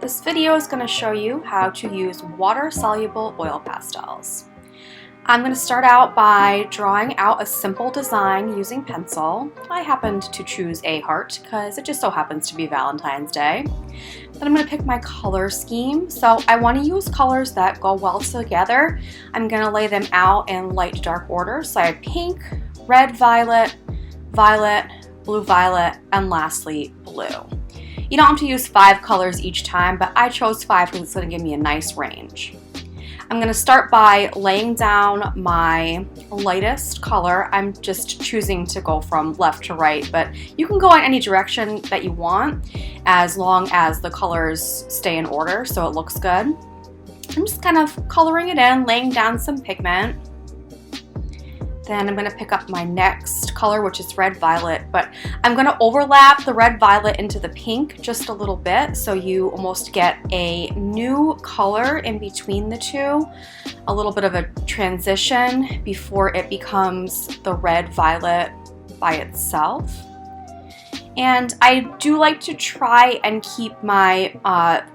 This video is going to show you how to use water-soluble oil pastels. I'm going to start out by drawing out a simple design using pencil. I happened to choose a heart because it just so happens to be Valentine's Day. Then I'm going to pick my color scheme. So I want to use colors that go well together. I'm going to lay them out in light to dark order. So I have pink, red, violet, violet, blue, violet, and lastly blue. You don't have to use 5 colors each time, but I chose 5 because it's going to give me a nice range. I'm going to start by laying down my lightest color. I'm just choosing to go from left to right, but you can go in any direction that you want as long as the colors stay in order so it looks good. I'm just kind of coloring it in, laying down some pigment. Then I'm going to pick up my next color, which is red violet, but I'm going to overlap the red violet into the pink just a little bit so you almost get a new color in between the two, a little bit of a transition before it becomes the red violet by itself. And I do like to try and keep my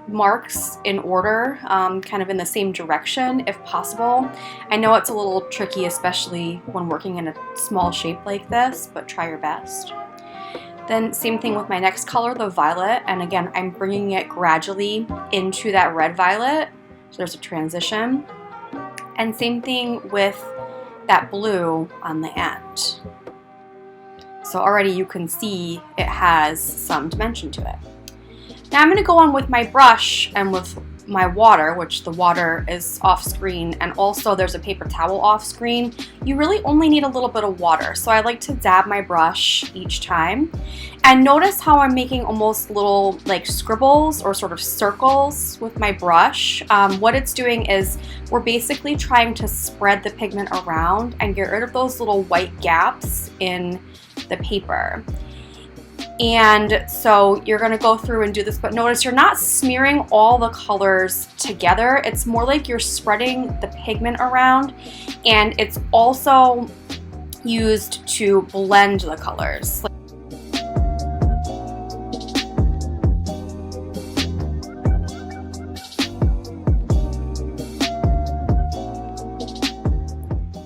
marks in order, kind of in the same direction if possible. I know it's a little tricky, especially when working in a small shape like this, but try your best. Then same thing with my next color, the violet, and again, I'm bringing it gradually into that red violet, so there's a transition. And same thing with that blue on the end. So already you can see it has some dimension to it. Now I'm going to go on with my brush and with my water, which the water is off screen, and also there's a paper towel off screen. You really only need a little bit of water, so I like to dab my brush each time. And notice how I'm making almost little like scribbles or sort of circles with my brush. What it's doing is we're basically trying to spread the pigment around and get rid of those little white gaps in the paper. And so you're going to go through and do this, but notice you're not smearing all the colors together. It's more like you're spreading the pigment around, and it's also used to blend the colors.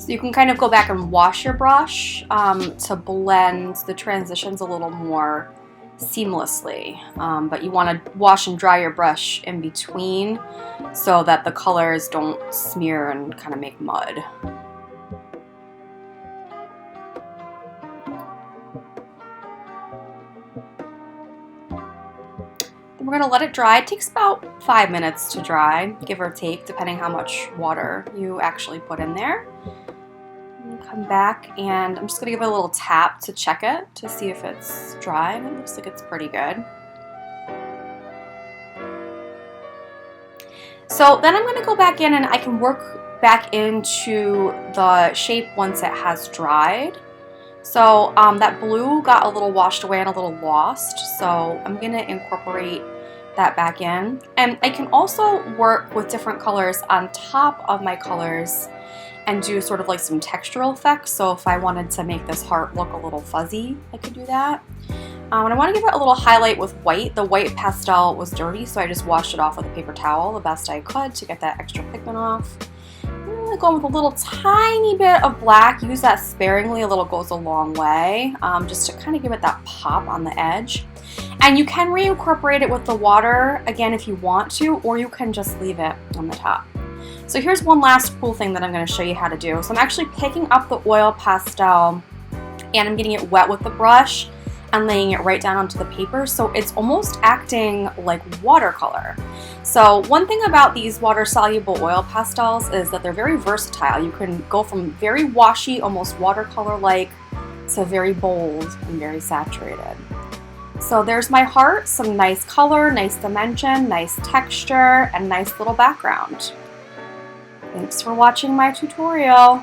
So you can kind of go back and wash your brush to blend the transitions a little more seamlessly. But you want to wash and dry your brush in between so that the colors don't smear and kind of make mud. Then we're going to let it dry. It takes about 5 minutes to dry, give or take, depending how much water you actually put in there. Come back and I'm just going to give it a little tap to check it to see if it's dry, and it looks like it's pretty good. So then I'm going to go back in and I can work back into the shape once it has dried. So that blue got a little washed away and a little lost, so I'm going to incorporate that back in. And I can also work with different colors on top of my colors and do sort of like some textural effects. So if I wanted to make this heart look a little fuzzy, I could do that. And I want to give it a little highlight with white. The white pastel was dirty, so I just washed it off with a paper towel the best I could to get that extra pigment off. I'm going to go with a little tiny bit of black. Use that sparingly, a little goes a long way, just to kind of give it that pop on the edge. And you can reincorporate it with the water, again, if you want to, or you can just leave it on the top. So here's one last cool thing that I'm going to show you how to do. So I'm actually picking up the oil pastel and I'm getting it wet with the brush and laying it right down onto the paper. So it's almost acting like watercolor. So one thing about these water-soluble oil pastels is that they're very versatile. You can go from very washy, almost watercolor-like, to very bold and very saturated. So there's my heart, some nice color, nice dimension, nice texture, and nice little background. Thanks for watching my tutorial.